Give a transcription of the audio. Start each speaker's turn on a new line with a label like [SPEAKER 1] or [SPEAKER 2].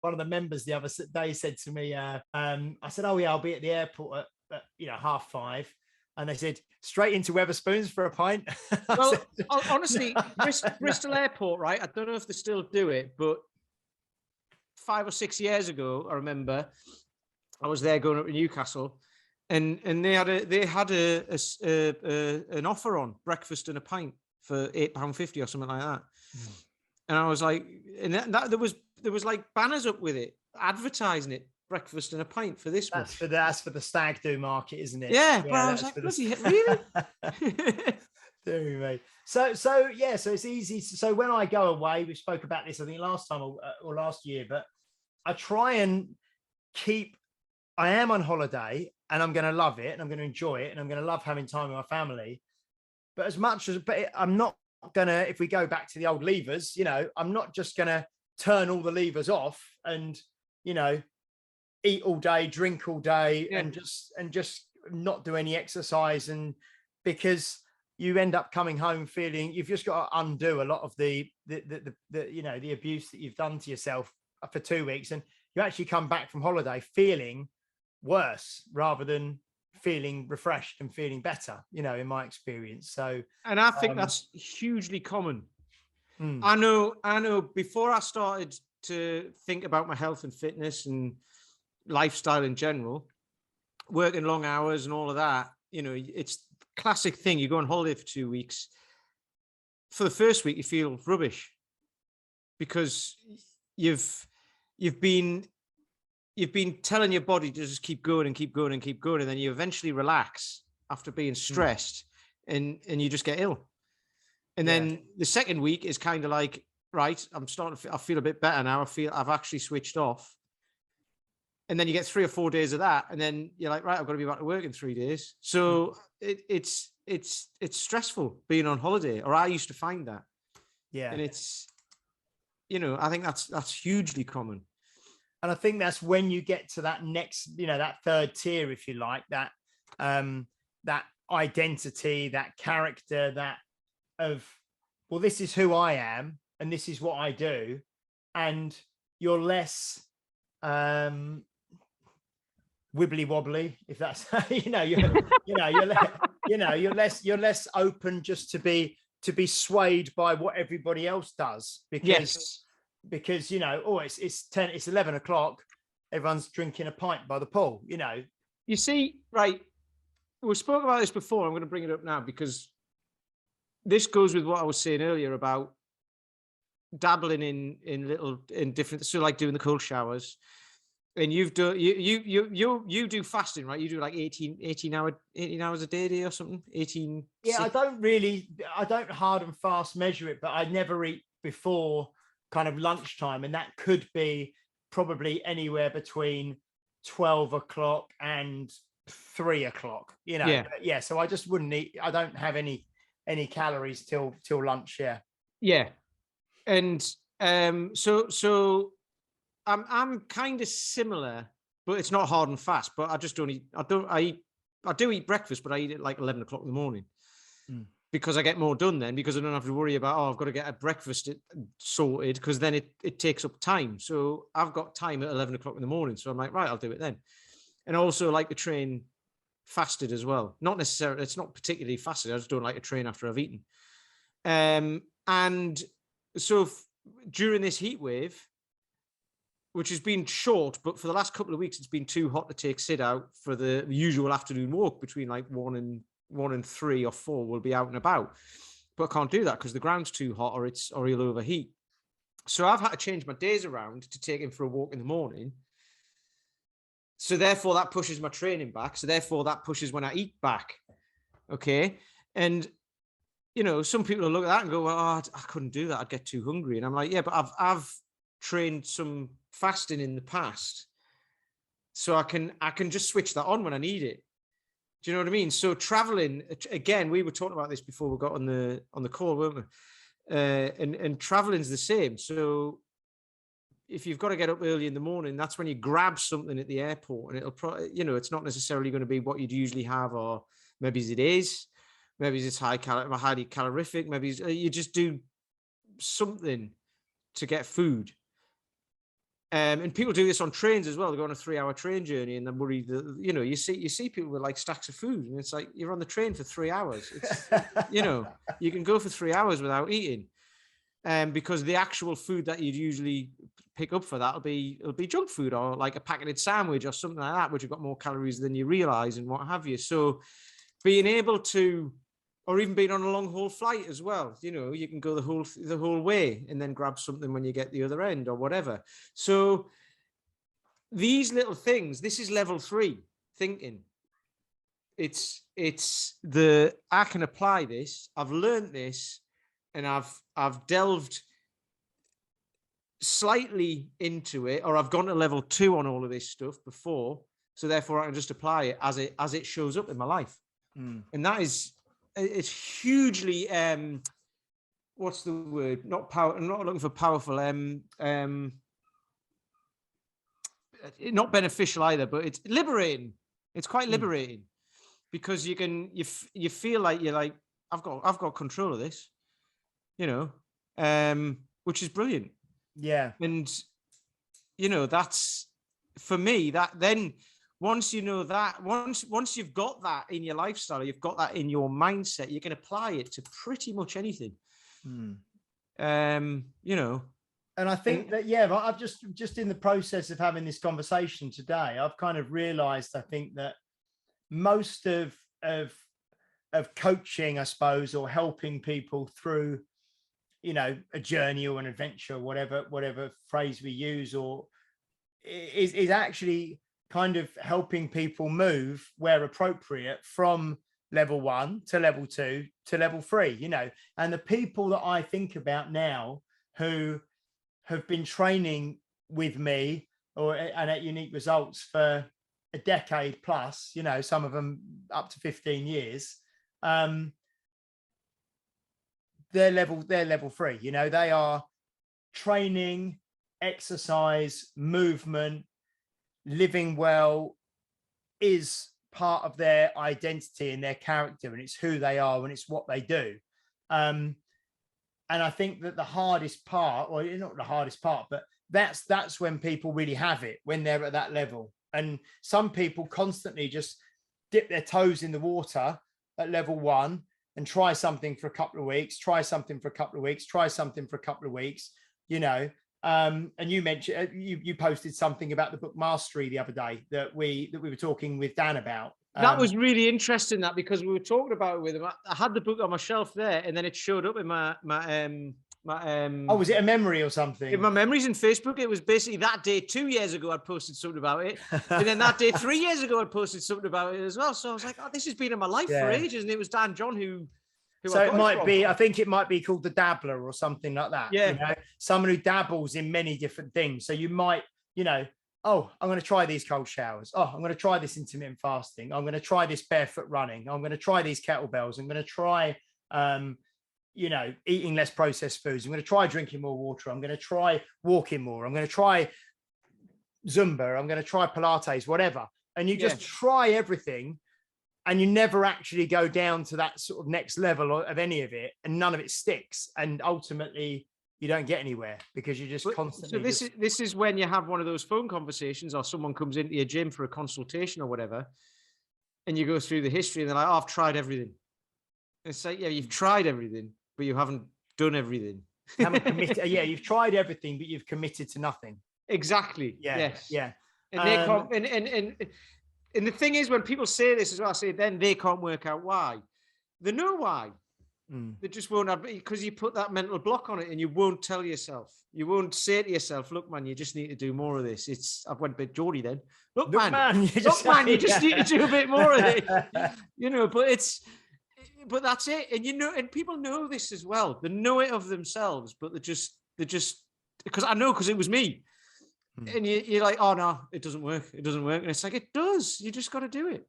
[SPEAKER 1] one of the members the other day said to me, I said, "Oh yeah, I'll be at the airport at 5:30," and they said, "Straight into Weatherspoons for a pint."
[SPEAKER 2] Well,
[SPEAKER 1] said,
[SPEAKER 2] honestly, Bristol Airport, right? I don't know if they still do it, but 5 or 6 years ago, I remember I was there going up to Newcastle, and they had an offer on breakfast and a pint for £8.50 or something like that. And I was like, and that there was like banners up with it advertising it, breakfast and a pint for this one.
[SPEAKER 1] That's for the stag do market, isn't it?
[SPEAKER 2] Yeah, but I was like, really?
[SPEAKER 1] So yeah, so it's easy. So when I go away, we spoke about this, I think last time or last year, but I try and I am on holiday and I'm going to love it and I'm going to enjoy it and I'm going to love having time with my family. But I'm not going to, if we go back to the old levers, I'm not just going to turn all the levers off and, eat all day, drink all day, and just not do any exercise. And because you end up coming home feeling you've just got to undo a lot of the abuse that you've done to yourself for 2 weeks, and you actually come back from holiday feeling worse rather than feeling refreshed and feeling better, in my experience. So,
[SPEAKER 2] and I think that's hugely common. I know before I started to think about my health and fitness and lifestyle in general, working long hours and all of that, it's classic thing. You go on holiday for 2 weeks. For the first week, you feel rubbish because you've been telling your body to just keep going and keep going and keep going, and then you eventually relax after being stressed, and you just get ill. And then the second week is kind of like, right, I feel a bit better now. I've actually switched off. And then you get 3 or 4 days of that, and then you're like, right, I've got to be back to work in 3 days. So it's stressful being on holiday, or I used to find that.
[SPEAKER 1] Yeah.
[SPEAKER 2] And it's, I think that's hugely common.
[SPEAKER 1] And I think that's when you get to that next, that third tier, if you like, that identity, that character, well, this is who I am and this is what I do. And you're less wibbly wobbly, if that's you're less open just to be swayed by what everybody else does, because it's 11 o'clock, everyone's drinking a pint by the pool.
[SPEAKER 2] You see, right, we spoke about this before. I'm going to bring it up now because this goes with what I was saying earlier about dabbling in different, so like doing the cold showers. And you do fasting, right? You do like 18 hours a day or something. 18.
[SPEAKER 1] Yeah, I don't hard and fast measure it, but I never eat before kind of lunchtime, and that could be probably anywhere between 12 o'clock and 3 o'clock. So I just wouldn't eat. I don't have any calories till lunch.
[SPEAKER 2] And so I'm kind of similar, but it's not hard and fast. But I just don't eat. I do eat breakfast, but I eat it like 11 o'clock in the morning because I get more done then, because I don't have to worry about, I've got to get a breakfast sorted, because then it takes up time. So I've got time at 11 o'clock in the morning. So I'm like, right, I'll do it then. And I also like to train fasted as well. Not necessarily, it's not particularly fasted. I just don't like to train after I've eaten. And so during this heat wave, which has been short, but for the last couple of weeks, it's been too hot to take Sid out for the usual afternoon walk between like 1 and 3 or 4. We'll be out and about, but I can't do that because the ground's too hot or he'll overheat. So I've had to change my days around to take him for a walk in the morning. So therefore that pushes my training back. So therefore that pushes when I eat back. Okay. And, some people will look at that and go, well, I couldn't do that. I'd get too hungry. And I'm like, yeah, but I've trained some fasting in the past, so I can just switch that on when I need it. Do you know what I mean? So traveling, again, we were talking about this before we got on the call, weren't we? And traveling's the same. So if you've got to get up early in the morning, that's when you grab something at the airport, and it'll probably, it's not necessarily going to be what you'd usually have, or maybe it is, maybe it's highly calorific, maybe you just do something to get food. And people do this on trains as well. They go on a 3-hour train journey and they're worried that, you see people with like stacks of food, and it's like, you're on the train for 3 hours. It's, you can go for 3 hours without eating. Because the actual food that you'd usually pick up for that it'll be junk food, or like a packeted sandwich or something like that, which have got more calories than you realize and what have you. So being able to, or even being on a long haul flight as well, you can go the whole way and then grab something when you get the other end or whatever. So these little things, this is level 3 thinking. It's I can apply this. I've learned this, and I've delved slightly into it, or I've gone to level 2 on all of this stuff before. So therefore I can just apply it as it shows up in my life. And that is, it's hugely what's the word? Not power. I'm not looking for powerful. Not beneficial either, but it's liberating. It's quite liberating, because you feel like you're like, I've got control of this, which is brilliant.
[SPEAKER 1] Yeah.
[SPEAKER 2] And that's, for me, that then once once you've got that in your lifestyle, you've got that in your mindset, you can apply it to pretty much anything. And
[SPEAKER 1] I think that, I've just in the process of having this conversation today, I've kind of realized, I think that most of coaching, I suppose, or helping people through, a journey or an adventure, whatever phrase we use, or is actually kind of helping people move where appropriate from level 1 to level 2 to level 3, and the people that I think about now who have been training with me and at Unique Results for a decade plus, some of them up to 15 years, they're level 3, they are training, exercise, movement, living well is part of their identity and their character, and it's who they are and it's what they do. And I think that the hardest part, or not the hardest part, but that's when people really have it, when they're at that level. And some people constantly just dip their toes in the water at level 1 and try something for a couple of weeks, try something for a couple of weeks, try something for a couple of weeks, and you mentioned, you posted something about the book Mastery the other day that we were talking with Dan about.
[SPEAKER 2] That was really interesting, that, because we were talking about it with him. I had the book on my shelf there, and then it showed up in my
[SPEAKER 1] was it a memory or something?
[SPEAKER 2] In my memories in Facebook. It was basically that day 2 years ago I'd posted something about it, and then that day 3 years ago I'd posted something about it as well. So I was like, oh, this has been in my life for ages. And it was Dan John who
[SPEAKER 1] so it might be, I think it might be called the dabbler or something like that.
[SPEAKER 2] Yeah.
[SPEAKER 1] Someone who dabbles in many different things. So you might, oh, I'm going to try these cold showers. Oh, I'm going to try this intermittent fasting. I'm going to try this barefoot running. I'm going to try these kettlebells. I'm going to try, eating less processed foods. I'm going to try drinking more water. I'm going to try walking more. I'm going to try Zumba. I'm going to try Pilates, whatever. And you just try everything, and you never actually go down to that sort of next level of any of it, and none of it sticks. And ultimately, you don't get anywhere because you just constantly.
[SPEAKER 2] So this is when you have one of those phone conversations, or someone comes into your gym for a consultation or whatever, and you go through the history, and they're like, "Oh, I've tried everything." It's like, yeah, you've tried everything, but you haven't done everything.
[SPEAKER 1] You've tried everything, but you've committed to nothing.
[SPEAKER 2] Exactly.
[SPEAKER 1] Yeah.
[SPEAKER 2] Yes.
[SPEAKER 1] Yeah.
[SPEAKER 2] And the thing is, when people say this as well, I say then they can't work out why. They know why. They just won't have, because you put that mental block on it, and you won't tell yourself. You won't say to yourself, "Look, man, you just need to do more of this." I've went a bit Geordie then. Look, man, you just need to do a bit more of it. But that's it. And and people know this as well. They know it of themselves, but they just because I know, because it was me. And you're like, oh no, it doesn't work. It doesn't work. And it's like, it does. You just got to do it.